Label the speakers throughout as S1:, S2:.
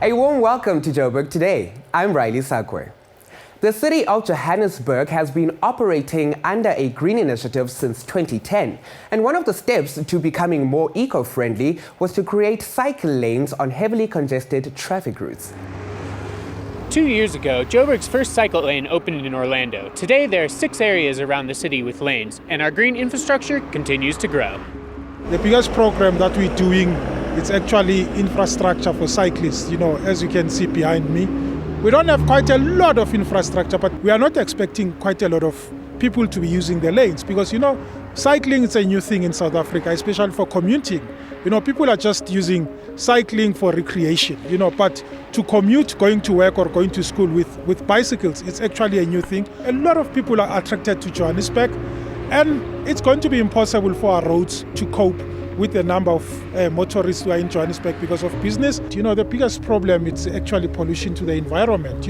S1: A warm welcome to Joburg Today. I'm Riley Sakwe. The city of Johannesburg has been operating under a green initiative since 2010, and one of the steps to becoming more eco-friendly was to create cycle lanes on heavily congested traffic routes.
S2: 2 years ago, Joburg's first cycle lane opened in Orlando. Today, there are 6 areas around the city with lanes, and our green infrastructure continues to grow.
S3: The biggest program that we're doing is actually infrastructure for cyclists. As you can see behind me, we don't have quite a lot of infrastructure, but we are not expecting quite a lot of people to be using the lanes because, cycling is a new thing in South Africa, especially for commuting. People are just using cycling for recreation, but to commute, going to work or going to school with bicycles, it's actually a new thing. A lot of people are attracted to Johannesburg, and it's going to be impossible for our roads to cope with the number of motorists who are in Johannesburg because of business. The biggest problem is actually pollution to the environment,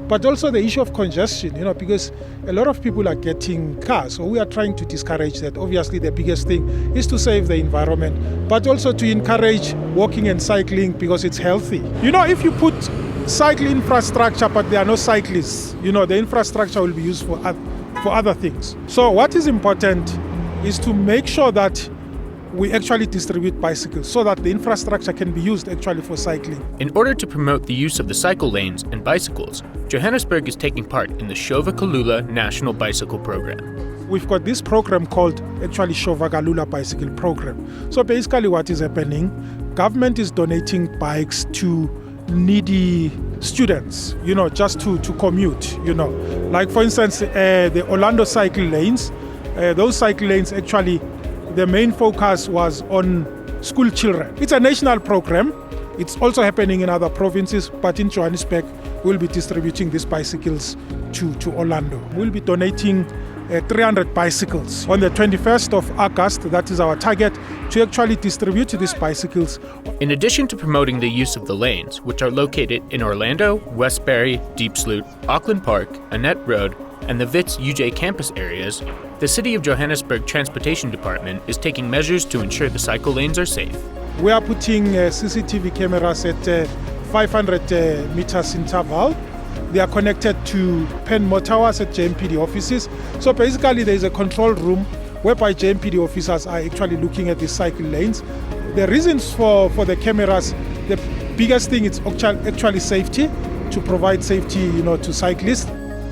S3: but also the issue of congestion, because a lot of people are getting cars. So we are trying to discourage that. Obviously, the biggest thing is to save the environment, but also to encourage walking and cycling because it's healthy. If you put cycle infrastructure, but there are no cyclists, the infrastructure will be used for other things. So what is important is to make sure that we actually distribute bicycles so that the infrastructure can be used actually for cycling.
S2: In order to promote the use of the cycle lanes and bicycles, Johannesburg is taking part in the Shova Kalula National Bicycle Program.
S3: We've got this program called actually Shova Kalula Bicycle Program. So basically what is happening, government is donating bikes to needy students, just to commute, Like for instance, the Orlando cycle lanes, those cycle lanes actually, the main focus was on school children. It's a national program. It's also happening in other provinces, but in Johannesburg, we'll be distributing these bicycles to Orlando. We'll be donating 300 bicycles on the 21st of August. That is our target, to actually distribute these bicycles.
S2: In addition to promoting the use of the lanes, which are located in Orlando, Westbury, Diepsloot, Auckland Park, Annette Road, and the Wits UJ campus areas, the City of Johannesburg Transportation Department is taking measures to ensure the cycle lanes are safe.
S3: We are putting CCTV cameras at 500 meters interval. They are connected to pen more towers at JMPD offices. So basically there is a control room whereby JMPD officers are actually looking at the cycle lanes. The reasons for the cameras, the biggest thing is actually safety, to provide safety to cyclists.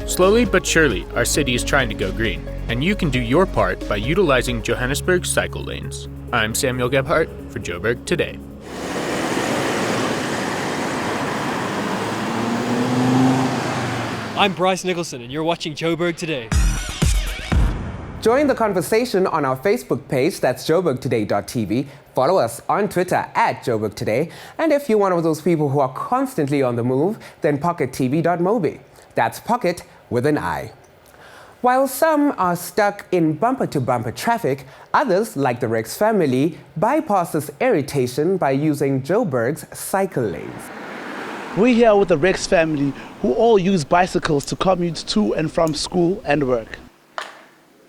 S2: Slowly but surely, our city is trying to go green, and you can do your part by utilizing Johannesburg's cycle lanes. I'm Samuel Gebhardt for Joburg Today.
S4: I'm Bryce Nicholson, and you're watching Joburg Today.
S1: Join the conversation on our Facebook page, that's joburgtoday.tv. Follow us on Twitter at Joburg Today. And if you're one of those people who are constantly on the move, then pockettv.mobi. That's pocket with an I. While some are stuck in bumper-to-bumper traffic, others, like the Rex family, bypass this irritation by using Joburg's cycle lanes.
S5: We're here with the Rex family, who all use bicycles to commute to and from school and work.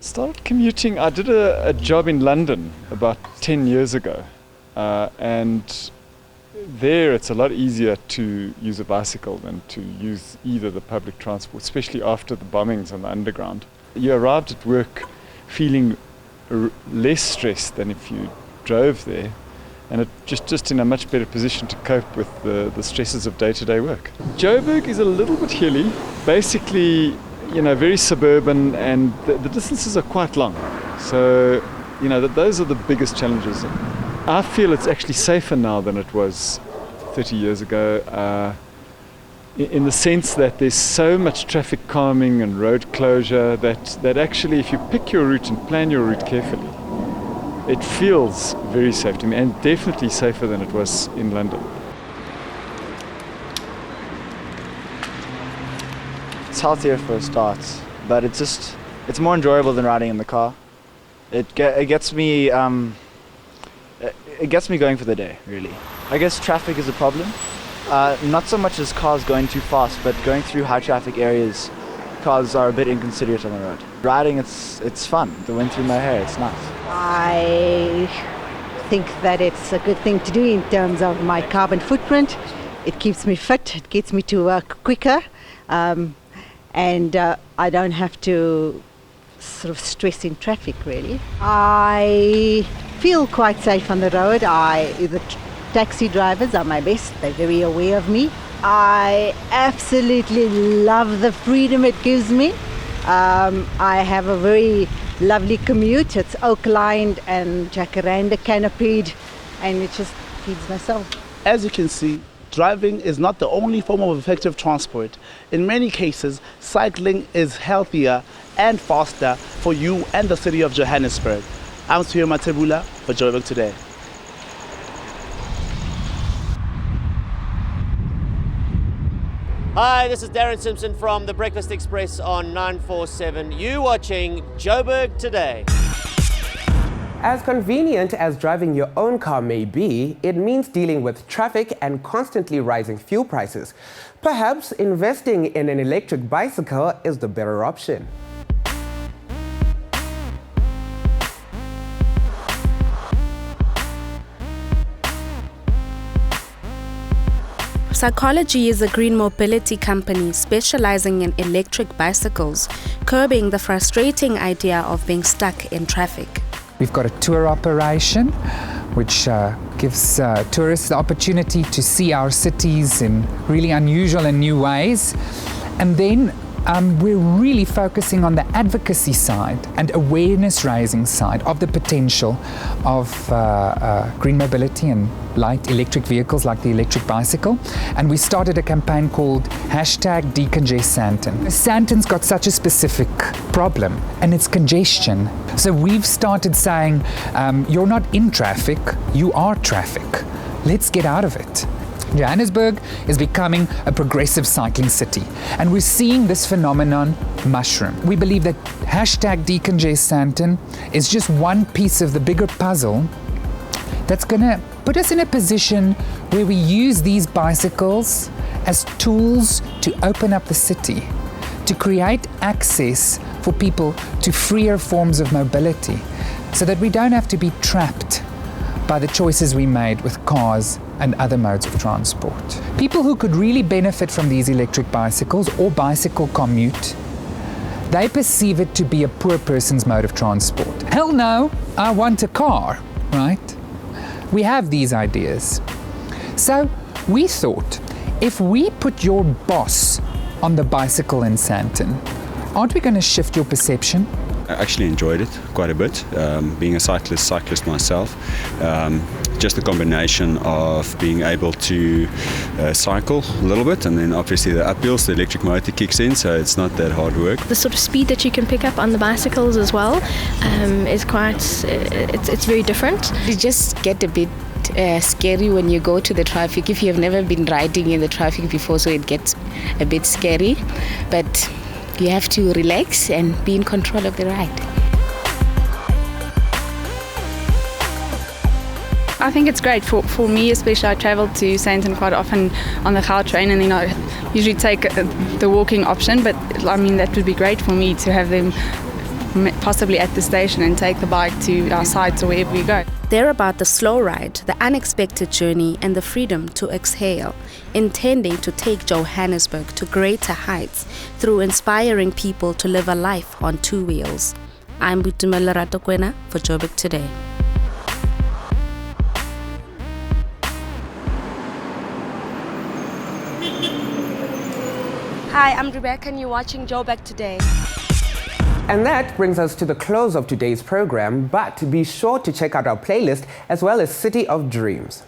S6: Started commuting, I did a job in London about 10 years ago, and there it's a lot easier to use a bicycle than to use either the public transport, especially after the bombings on the underground. You arrived at work feeling less stressed than if you drove there, and just in a much better position to cope with the stresses of day-to-day work. Joburg is a little bit hilly, basically, very suburban, and the distances are quite long. So, those are the biggest challenges. I feel it's actually safer now than it was 30 years ago, in the sense that there's so much traffic calming and road closure that actually, if you pick your route and plan your route carefully, it feels very safe to me, and definitely safer than it was in London.
S7: It's healthier for a start, but it's more enjoyable than riding in the car. It gets me going for the day, really. I guess traffic is a problem. Not so much as cars going too fast, but going through high traffic areas, cars are a bit inconsiderate on the road. Riding, it's fun. The wind through my hair, it's nice.
S8: I think that it's a good thing to do in terms of my carbon footprint. It keeps me fit, it gets me to work quicker, and I don't have to sort of stress in traffic really. I feel quite safe on the road. The taxi drivers are my best, they're very aware of me. I absolutely love the freedom it gives me. I have a very lovely commute. It's oak-lined and jacaranda canopied, and it just feeds my soul.
S5: As you can see, driving is not the only form of effective transport. In many cases, cycling is healthier and faster for you and the city of Johannesburg. I'm Suyo Matebula for Joburg Today.
S9: Hi, this is Darren Simpson from The Breakfast Express on 947. You watching Joburg Today.
S1: As convenient as driving your own car may be, it means dealing with traffic and constantly rising fuel prices. Perhaps investing in an electric bicycle is the better option.
S10: Psychology is a green mobility company specializing in electric bicycles, curbing the frustrating idea of being stuck in traffic.
S11: We've got a tour operation which gives tourists the opportunity to see our cities in really unusual and new ways. And then we're really focusing on the advocacy side and awareness raising side of the potential of green mobility and light electric vehicles like the electric bicycle. And we started a campaign called #Decongest Sandton. Sandton's got such a specific problem, and it's congestion. So we've started saying, you're not in traffic, you are traffic. Let's get out of it. Johannesburg is becoming a progressive cycling city, and we're seeing this phenomenon mushroom. We believe that #Decongest Sandton is just one piece of the bigger puzzle that's going to put us in a position where we use these bicycles as tools to open up the city, to create access for people to freer forms of mobility, so that we don't have to be trapped by the choices we made with cars and other modes of transport. People who could really benefit from these electric bicycles or bicycle commute, they perceive it to be a poor person's mode of transport. Hell no, I want a car, right? We have these ideas. So we thought, if we put your boss on the bicycle in Sandton, aren't we going to shift your perception?
S12: I actually enjoyed it quite a bit, being a cyclist myself. Just the combination of being able to cycle a little bit, and then obviously the uphills, the electric motor kicks in, so it's not that hard work.
S13: The sort of speed that you can pick up on the bicycles as well is quite, it's very different.
S14: You just get a bit scary when you go to the traffic if you have never been riding in the traffic before, so it gets a bit scary, but you have to relax and be in control of the ride.
S15: I think it's great for me, especially. I travel to Sandton quite often on the Gautrain, and then I usually take the walking option, but I mean that would be great for me to have them possibly at the station and take the bike to our sites or wherever we go.
S10: They're about the slow ride, the unexpected journey, and the freedom to exhale, intending to take Johannesburg to greater heights through inspiring people to live a life on two wheels. I'm Butumela Ratokwena for Joburg Today.
S16: Hi, I'm Rebecca and you're watching Joburg Today.
S1: And that brings us to the close of today's program, but be sure to check out our playlist as well as City of Dreams.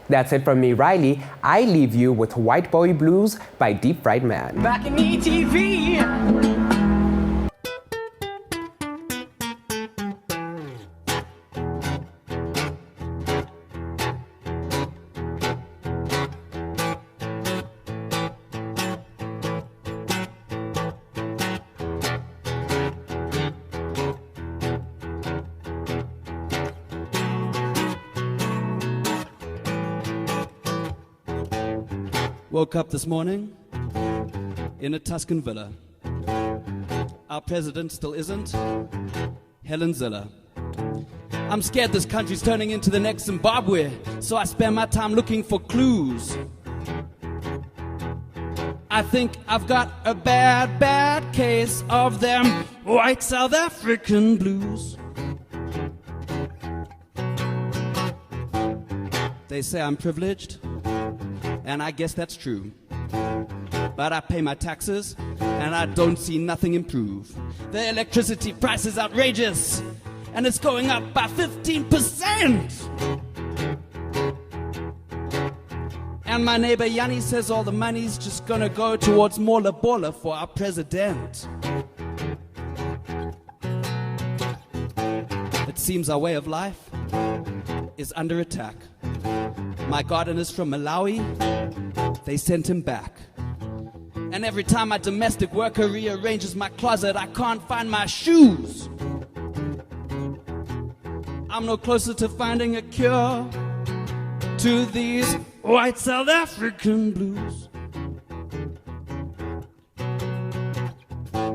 S1: That's it from me, Riley. I leave you with White Boy Blues by Deep Fried Man.
S17: Back in ETV.
S18: Woke up this morning in a Tuscan villa. Our president still isn't, Helen Zille. I'm scared this country's turning into the next Zimbabwe, so I spend my time looking for clues. I think I've got a bad, bad case of them white South African blues. They say I'm privileged, and I guess that's true. But I pay my taxes, and I don't see nothing improve. The electricity price is outrageous, and it's going up by 15%. And my neighbor Yanni says all the money's just gonna go towards more Bola for our president. It seems our way of life is under attack. My gardener's from Malawi, they sent him back. And every time my domestic worker rearranges my closet, I can't find my shoes. I'm no closer to finding a cure to these white South African blues.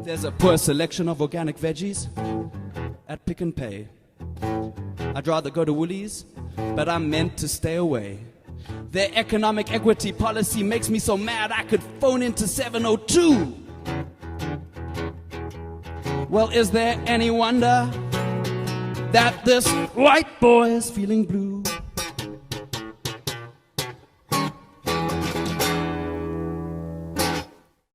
S18: There's a poor selection of organic veggies at Pick and Pay. I'd rather go to Woolies, but I'm meant to stay away. Their economic equity policy makes me so mad I could phone into 702. Well, is there any wonder that this white boy is feeling blue?